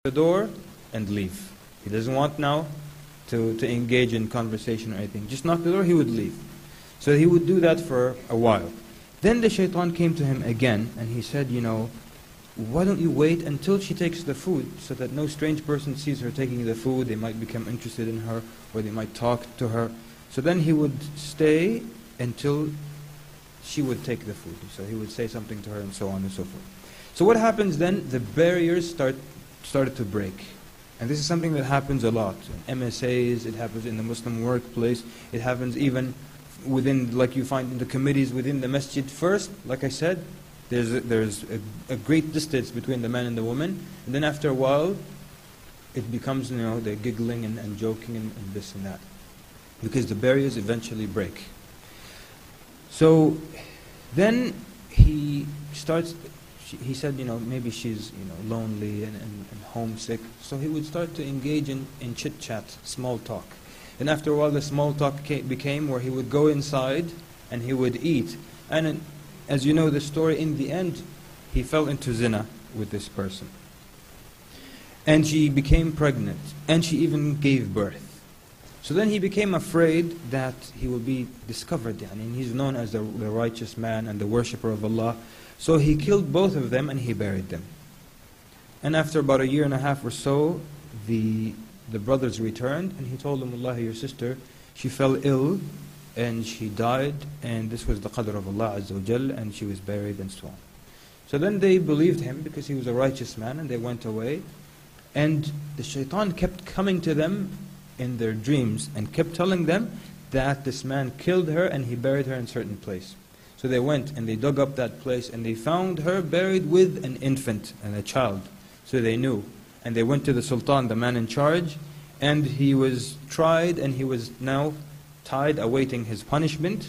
the door and leave. He doesn't want now to engage in conversation or anything. Just knock the door, he would leave. So he would do that for a while. Then the shaitan came to him again and he said, why don't you wait until she takes the food so that no strange person sees her taking the food, they might become interested in her or they might talk to her. So then he would stay until she would take the food. So he would say something to her and so on and so forth. So what happens then? The barriers started to break. And this is something that happens a lot. In MSAs, it happens in the Muslim workplace, it happens even within, like you find in the committees within the masjid. First, like I said, there's a great distance between the man and the woman, and then after a while, it becomes, they're giggling and joking and this and that. Because the barriers eventually break. So then he said, maybe she's lonely and homesick. So he would start to engage in chit-chat, small talk. And after a while the small talk became where he would go inside and he would eat. And as you know the story, in the end, he fell into zina with this person. And she became pregnant. And she even gave birth. So then he became afraid that he will be discovered. And he's known as the righteous man and the worshipper of Allah. So he killed both of them and he buried them. And after about 1.5 years or so, the brothers returned and he told them, Wallahi, your sister, she fell ill and she died, and this was the qadr of Allah Azza wa Jal, and she was buried and so on. So then they believed him because he was a righteous man, and they went away. And the shaitan kept coming to them in their dreams and kept telling them that this man killed her and he buried her in a certain place. So they went and they dug up that place and they found her buried with an infant and a child. So they knew. And they went to the sultan, the man in charge, and he was tried and he was now tied, awaiting his punishment.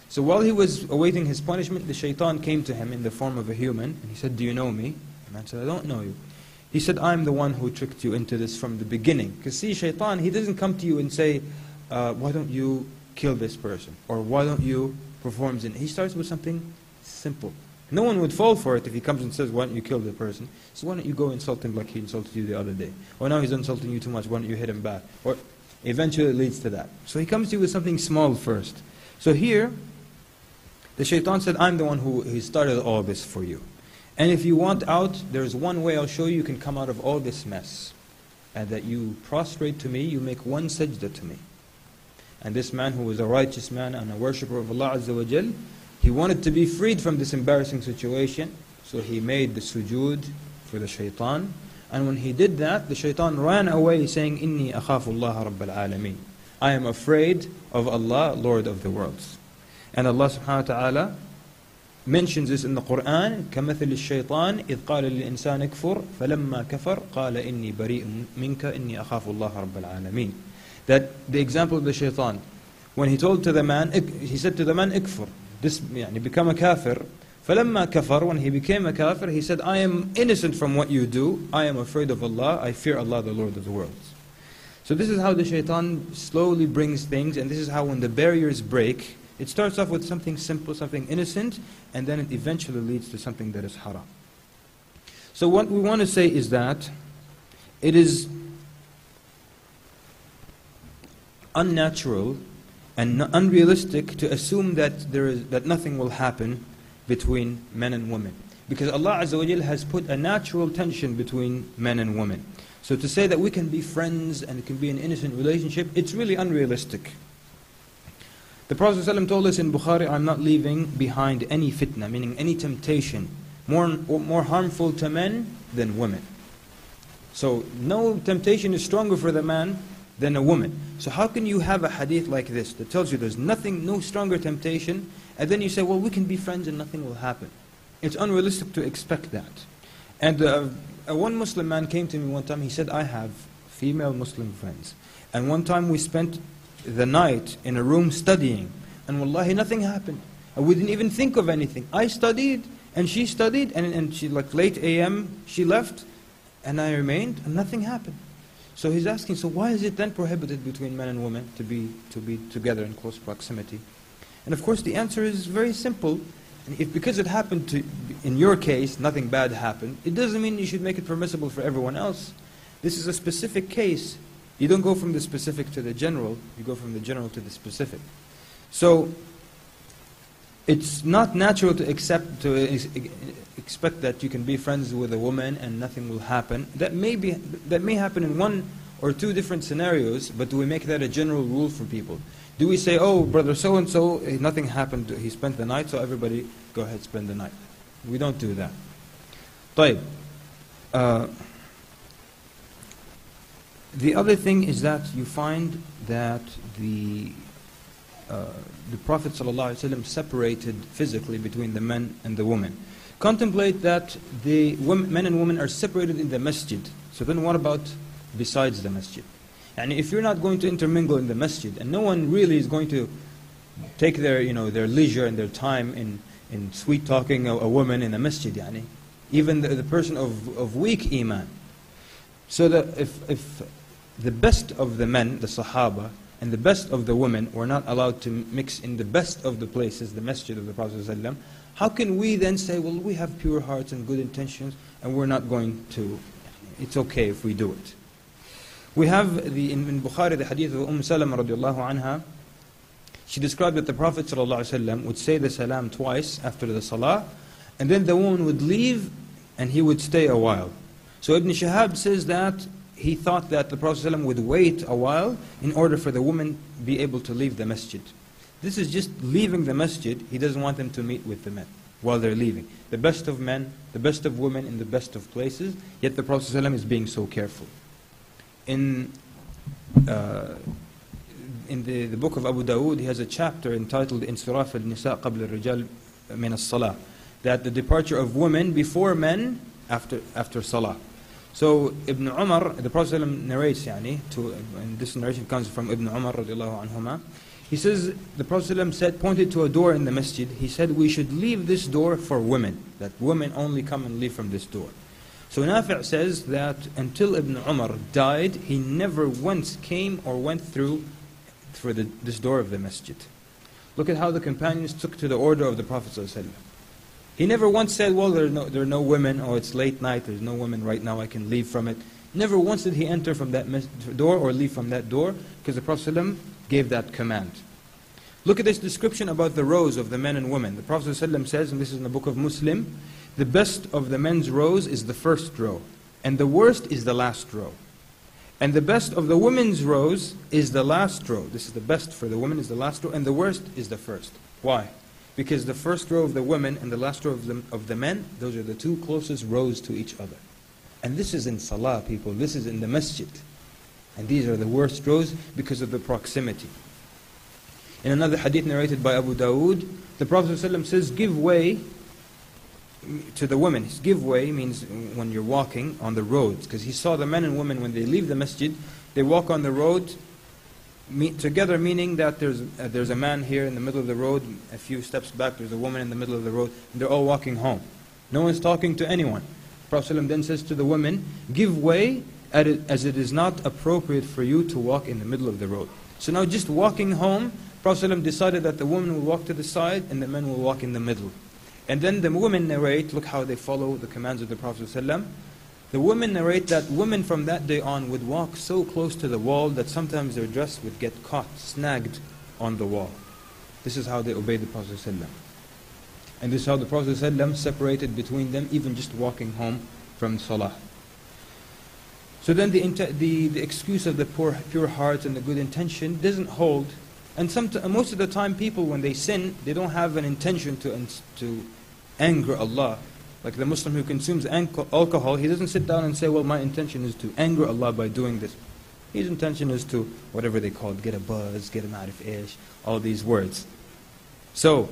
So while he was awaiting his punishment, the shaitan came to him in the form of a human, and he said, do you know me? The man said, I don't know you. He said, I'm the one who tricked you into this from the beginning. Because see, shaitan, he doesn't come to you and say, why don't you kill this person? Or why don't you perform zina? He starts with something simple. No one would fall for it if he comes and says, why don't you kill the person? So why don't you go insult him like he insulted you the other day? Or now he's insulting you too much, why don't you hit him back? Or eventually it leads to that. So he comes to you with something small first. So here, the shaitan said, I'm the one who started all this for you. And if you want out, there's one way I'll show you can come out of all this mess. And that you prostrate to me, you make one sajda to me. And this man who was a righteous man and a worshipper of Allah Azza wa Jal, he wanted to be freed from this embarrassing situation. So he made the sujood for the shaitan. And when he did that, the shaitan ran away saying, Inni akhafullaha rabbal alameen. I am afraid of Allah, Lord of the worlds. And Allah subhanahu wa ta'ala mentions this in the Quran, كَمَثِلِ الشَّيْطَانِ إِذْ قَالَ لِلْإِنسَانِ اكْفُرْ فَلَمَّا كَفَرْ قَالَ إِنِّي بَرِيءٌ مِنْكَ إِنِّي أَخَافُ اللَّهَ رَبَّ الْعَالَمِينَ. That the example of the shaitan, when he told to the man, he said to the man, اكفر, become a kafir. فَلَمَّا كَفَرْ, when he became a kafir, he said, I am innocent from what you do. I am afraid of Allah. I fear Allah, the Lord of the worlds. So this is how the shaitan slowly brings things, and this is how when the barriers break, it starts off with something simple, something innocent, and then it eventually leads to something that is haram. So what we want to say is that it is unnatural and unrealistic to assume that nothing will happen between men and women. Because Allah Azza wa Jal has put a natural tension between men and women. So to say that we can be friends and it can be an innocent relationship, it's really unrealistic. The Prophet ﷺ told us in Bukhari, I'm not leaving behind any fitna, meaning any temptation, more harmful to men than women. So no temptation is stronger for the man than a woman. So how can you have a hadith like this that tells you there's nothing, no stronger temptation, and then you say, well, we can be friends and nothing will happen. It's unrealistic to expect that. And one Muslim man came to me one time, he said, I have female Muslim friends. And one time we spent the night in a room studying, and wallahi nothing happened. And we didn't even think of anything. I studied, and she studied, and she, like late AM, she left, and I remained, and nothing happened. So he's asking, so why is it then prohibited between men and women to be together in close proximity? And of course the answer is very simple. If because it happened in your case, nothing bad happened, it doesn't mean you should make it permissible for everyone else. This is a specific case. You don't go from the specific to the general, you go from the general to the specific. So, it's not natural to expect that you can be friends with a woman and nothing will happen. That may happen in one or two different scenarios, but do we make that a general rule for people? Do we say, oh, brother so-and-so, nothing happened, he spent the night, so everybody go ahead, spend the night. We don't do that. طيب. The other thing is that you find that the Prophet ﷺ separated physically between the men and the women. Contemplate that the men and women are separated in the masjid. So then what about besides the masjid? And if you're not going to intermingle in the masjid, and no one really is going to take their leisure and their time in sweet talking a woman in the masjid, even the person of weak iman. So that if the best of the men, the Sahaba, and the best of the women were not allowed to mix in the best of the places, the masjid of the Prophet ﷺ, how can we then say, well, we have pure hearts and good intentions, and we're not going to, it's okay if we do it. We have in Bukhari the hadith of Salama radiallahu anha. She described that the Prophet ﷺ would say the salam twice after the salah, and then the woman would leave and he would stay a while. So Ibn Shihab says that he thought that the Prophet ﷺ would wait a while in order for the woman be able to leave the masjid. This is just leaving the masjid. He doesn't want them to meet with the men while they're leaving. The best of men, the best of women in the best of places, yet the Prophet ﷺ is being so careful. In the book of Abu Dawood, he has a chapter entitled Insiraf al-Nisa qabla al-Rijal min as-Salah, that the departure of women before men after Salah. So Ibn Umar, the Prophet ﷺ narrates, and this narration comes from Ibn Umar radiallahu anhuma. He says, the Prophet ﷺ said, pointed to a door in the masjid, he said, we should leave this door for women, that women only come and leave from this door. So Nafi' says that until Ibn Umar died, he never once came or went through this door of the masjid. Look at how the companions took to the order of the Prophet ﷺ. He never once said, well, there are no women, or it's late night, there's no women right now, I can leave from it. Never once did he enter from that door or leave from that door, because the Prophet ﷺ gave that command. Look at this description about the rows of the men and women. The Prophet ﷺ says, and this is in the book of Muslim, the best of the men's rows is the first row, and the worst is the last row. And the best of the women's rows is the last row. This is the best for the women is the last row, and the worst is the first. Why? Because the first row of the women and the last row of the men, those are the two closest rows to each other. And this is in Salah, people. This is in the masjid. And these are the worst rows because of the proximity. In another hadith narrated by Abu Dawood, the Prophet ﷺ says, give way to the women. Give way means when you're walking on the roads. Because he saw the men and women, when they leave the masjid, they walk on the road together, meaning that there's a man here in the middle of the road, a few steps back there's a woman in the middle of the road, and they're all walking home. No one's talking to anyone. Prophet ﷺ then says to the women, give way as it is not appropriate for you to walk in the middle of the road. So now just walking home, Prophet ﷺ decided that the women will walk to the side and the men will walk in the middle. And then the women narrate, look how they follow the commands of the Prophet ﷺ. The women narrate that women from that day on would walk so close to the wall that sometimes their dress would get caught, snagged on the wall. This is how they obeyed the Prophet ﷺ. And this is how the Prophet ﷺ separated between them, even just walking home from Salah. So then the excuse of the pure heart and the good intention doesn't hold. And most of the time people, when they sin, they don't have an intention to anger Allah. Like the Muslim who consumes alcohol, he doesn't sit down and say, well, my intention is to anger Allah by doing this. His intention is to, whatever they call it, get a buzz, get a ma'rif ish, all these words. So,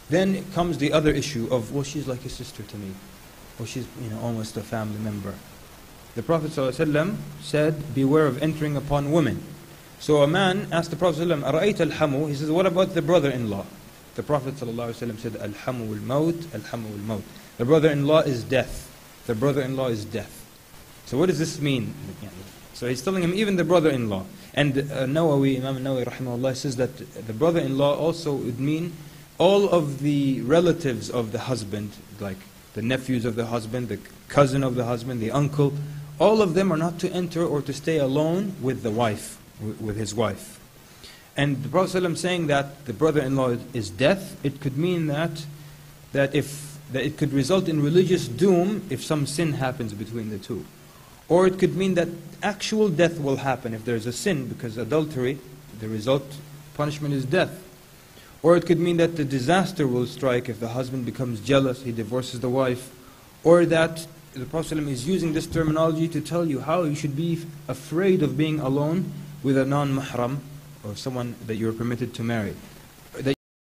then comes the other issue of, well, she's like a sister to me. Well, she's almost a family member. The Prophet ﷺ said, beware of entering upon women. So a man asked the Prophet ﷺ, أَرَأَيْتَ الْحَمُو? He says, what about the brother-in-law? The Prophet ﷺ said, Al-hamu al-maut, al-hamu al-maut. The brother-in-law is death. The brother-in-law is death. So what does this mean? So he's telling him, even the brother-in-law. And Nawawi, Imam Nawawi rahimahullah, says that the brother-in-law also would mean all of the relatives of the husband, like the nephews of the husband, the cousin of the husband, the uncle, all of them are not to enter or to stay alone with the wife, with his wife. And the Prophet ﷺ saying that the brother-in-law is death, it could mean that it could result in religious doom if some sin happens between the two. Or it could mean that actual death will happen if there's a sin, because adultery, the result, punishment is death. Or it could mean that the disaster will strike if the husband becomes jealous, he divorces the wife. Or that the Prophet ﷺ is using this terminology to tell you how you should be afraid of being alone with a non-mahram, or someone that you're permitted to marry.